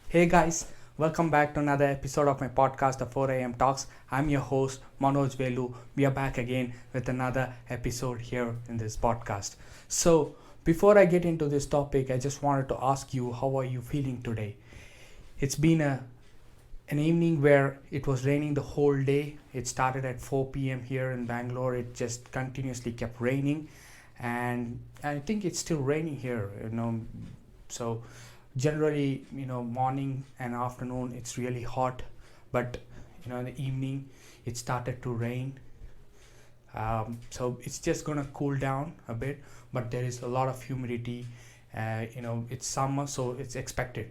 Hey guys, welcome back to another episode of my podcast, The 4 a.m. Talks. I'm your host, Manoj Velu. We are back again with another episode here in this podcast. So, before I get into this topic, I just wanted to ask you, how are you feeling today? It's been an evening where it was raining the whole day. It started at 4 p.m. here in Bangalore. It just continuously kept raining, and I think it's still raining here. So generally, morning and afternoon it's really hot, but in the evening it started to rain. So it's just gonna cool down a bit, but there is a lot of humidity. It's summer, so it's expected.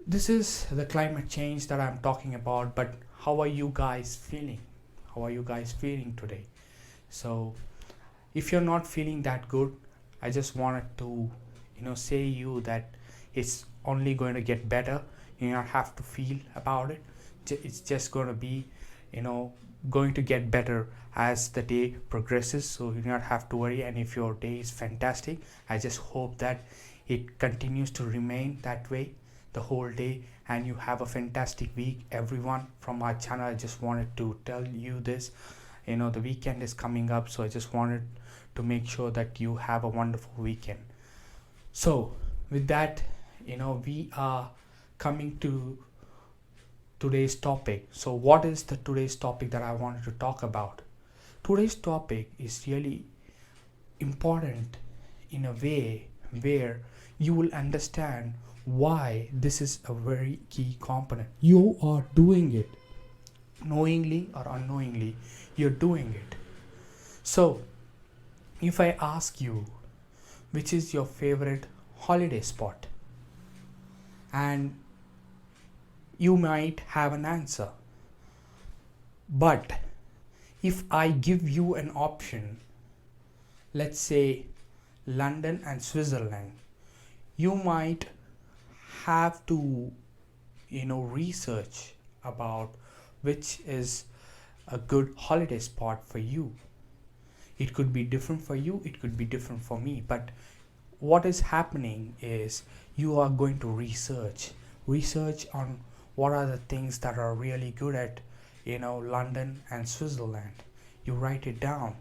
This is the climate change that I'm talking about, but how are you guys feeling? How are you guys feeling today? So if you're not feeling that good, I just wanted to say you that it's only going to get better. You don't have to feel about it. It's just going to be you know going to get better as the day progresses, so you do not have to worry. And if your day is fantastic, I just hope that it continues to remain that way the whole day, and you have a fantastic week. Everyone from our channel, I just wanted to tell you this. The weekend is coming up, so I just wanted to make sure that you have a wonderful weekend. So with that, we are coming to today's topic. So what is the today's topic that I wanted to talk about? Today's topic is really important in a way where you will understand why this is a very key component. You are doing it knowingly or unknowingly, you're doing it. So if I ask you, which is your favorite holiday spot, and you might have an answer, but if I give you an option, let's say London and Switzerland, you might have to research about which is a good holiday spot for you. It could be different for you, it could be different for me, but what is happening is you are going to research on what are the things that are really good at London and Switzerland. You write it down,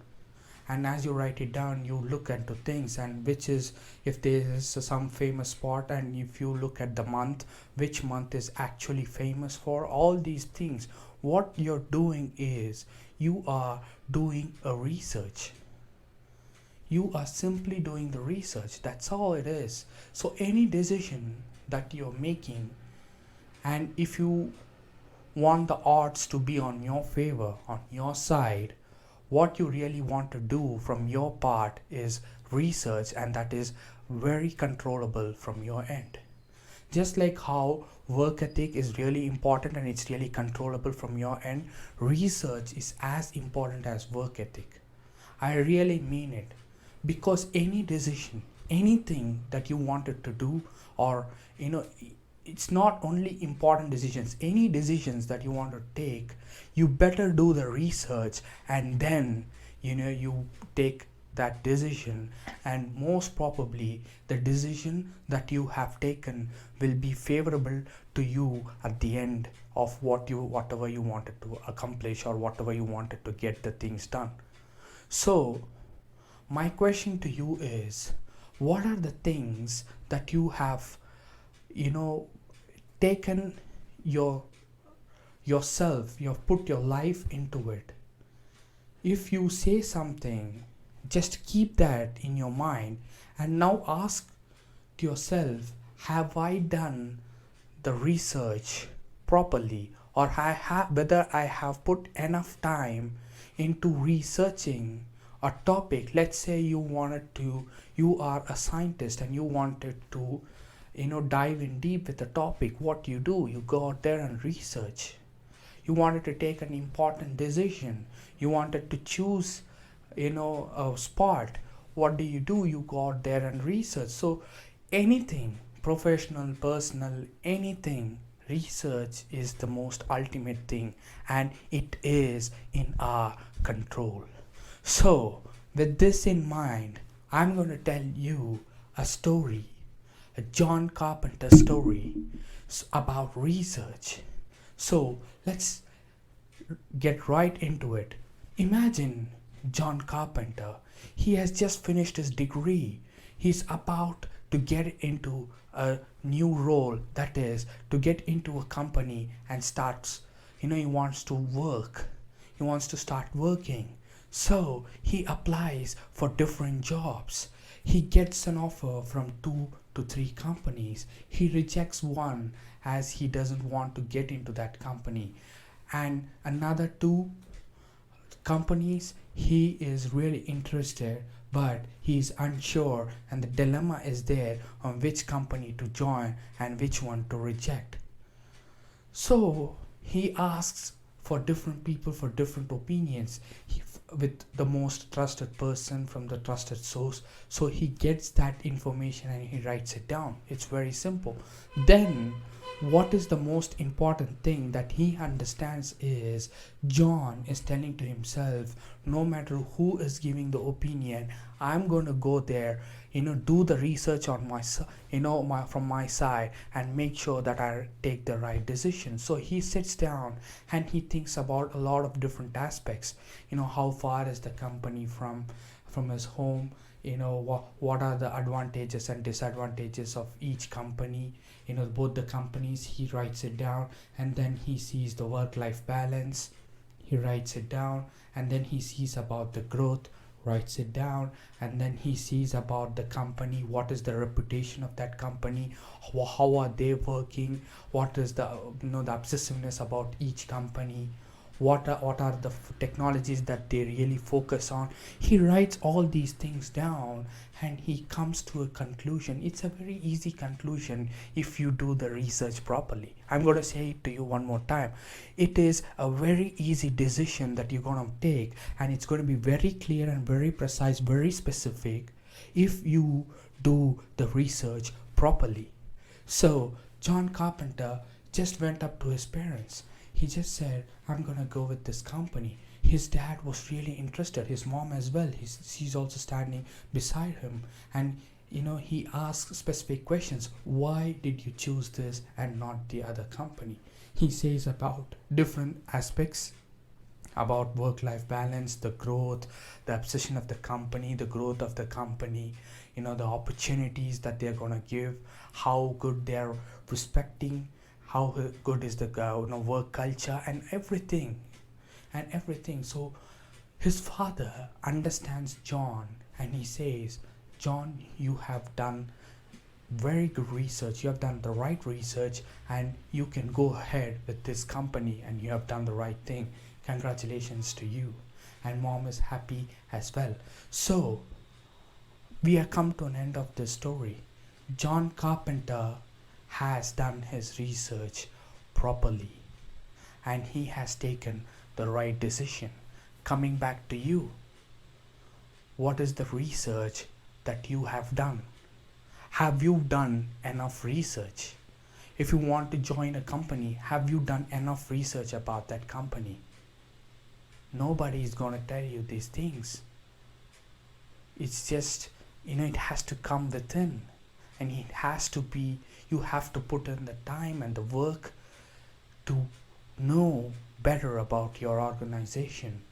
and as you write it down, you look into things, and which is, if there is some famous spot, and if you look at the month, which month is actually famous for all these things. What you're doing is you are doing a research. You are simply doing the research. That's all it is. So any decision that you're making, and if you want the odds to be on your favor, on your side, what you really want to do from your part is research, and that is very controllable from your end. Just like how work ethic is really important and it's really controllable from your end, research is as important as work ethic. I really mean it, because any decision, anything that you wanted to do, or it's not only important decisions, any decisions that you want to take, you better do the research, and then you take that decision, and most probably the decision that you have taken will be favorable to you at the end of whatever you wanted to accomplish, or whatever you wanted to get the things done. So my question to you is, what are the things that you have taken yourself, you've put your life into it? If you say something, just keep that in your mind, and now ask to yourself, have I done the research properly, or whether I have put enough time into researching a topic. Let's say you are a scientist and you wanted to dive in deep with the topic. What you do, you go out there and research. You wanted to take an important decision, you wanted to choose a spot. What do? You go out there and research. So anything, professional, personal, anything, research is the most ultimate thing, and it is in our control. So with this in mind, I'm going to tell you a story, a John Carpenter story about research. So let's get right into it. Imagine John Carpenter. He has just finished his degree. He's about to get into a new role, that is, to get into a company and starts, he wants to work. He wants to start working. So he applies for different jobs. He gets an offer from 2 to 3 companies. He rejects one as he doesn't want to get into that company. And another 2 companies he is really interested, but he is unsure, and the dilemma is there on which company to join and which one to reject. So he asks for different people for different opinions, with the most trusted person from the trusted source. So he gets that information and he writes it down. It's very simple. Then what is the most important thing that he understands is John is telling to himself, no matter who is giving the opinion, I'm going to go there, do the research on my, from my side, and make sure that I take the right decision. So he sits down and he thinks about a lot of different aspects. How far is the company from his home? What are the advantages and disadvantages of each company? Both the companies. He writes it down, and then he sees the work-life balance. He writes it down, and then he sees about the growth, writes it down, and then he sees about the company, what is the reputation of that company, how are they working, what is the the obsessiveness about each company, what are the technologies that they really focus on. He writes all these things down and he comes to a conclusion. It's a very easy conclusion if you do the research properly. I'm going to say it to you one more time. It is a very easy decision that you're going to take, and it's going to be very clear and very precise, very specific if you do the research properly. So John Carpenter just went up to his parents. He just said, I'm gonna go with this company. His dad was really interested, his mom as well. She's also standing beside him, and he asks specific questions. Why did you choose this and not the other company? He says about different aspects, about work-life balance, the growth, the obsession of the company, the growth of the company, the opportunities that they're gonna give, how good they're respecting, how good is the work culture, and everything. So his father understands John, and he says, John, you have done very good research, you have done the right research, and you can go ahead with this company, and you have done the right thing. Congratulations to you. And mom is happy as well. So we have come to an end of this story. John Carpenter has done his research properly, and he has taken the right decision. Coming back to you, what is the research that you have done? Have you done enough research? If you want to join a company, have you done enough research about that company? Nobody is going to tell you these things. It's just, it has to come within, and it has to be, you have to put in the time and the work to know better about your organization,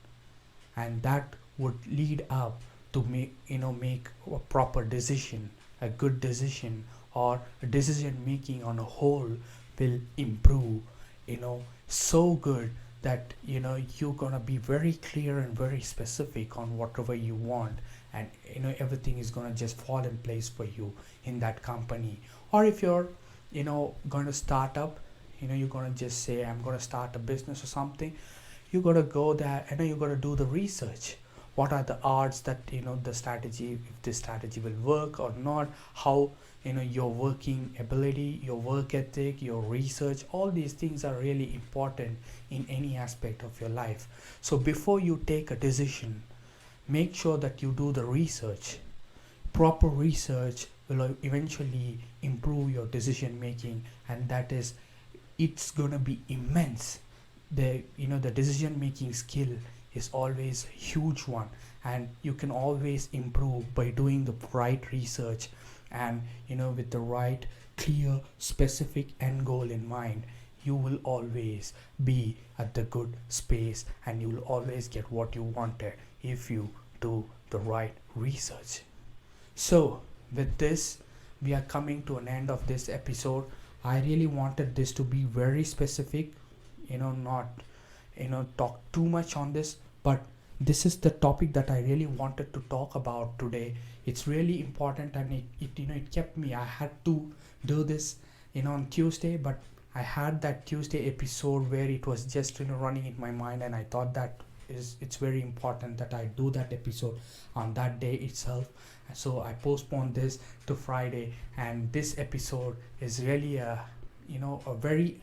and that would lead up to make a proper decision, a good decision, or a decision making on a whole will improve so good that you're gonna be very clear and very specific on whatever you want, and everything is gonna just fall in place for you in that company. Or if you're gonna start up, you're gonna just say, I'm gonna start a business or something, you gotta go there and you gotta do the research. What are the odds that the strategy, if this strategy will work or not, how your working ability, your work ethic, your research, all these things are really important in any aspect of your life. So before you take a decision, make sure that you do the research. Proper research will eventually improve your decision making, and that is, it's going to be immense. The decision making skill is always a huge one, and you can always improve by doing the right research and with the right, clear, specific end goal in mind, you will always be at the good space, and you will always get what you wanted if you do the right research. So, with this, we are coming to an end of this episode. I really wanted this to be very specific, not talk too much on this, but this is the topic that I really wanted to talk about today. It's really important, and it kept me. I had to do this on Tuesday, but I had that Tuesday episode where it was just running in my mind, and I thought that it's very important that I do that episode on that day itself. So I postponed this to Friday, and this episode is really a very,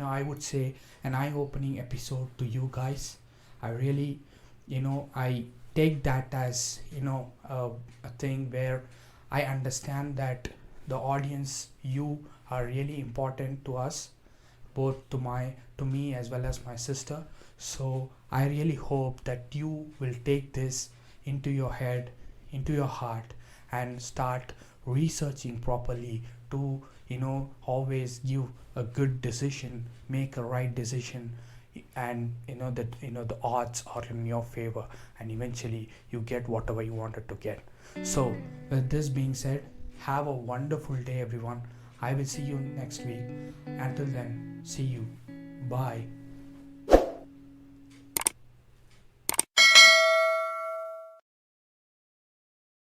I would say, an eye-opening episode to you guys. I really, I take that as a thing where I understand that the audience, you are really important to us, both to me as well as my sister. So I really hope that you will take this into your head, into your heart, and start researching properly to always give a good decision, make a right decision, and that the odds are in your favor, and eventually you get whatever you wanted to get. So with this being said, have a wonderful day, everyone. I will see you next week. Until then, see you. Bye.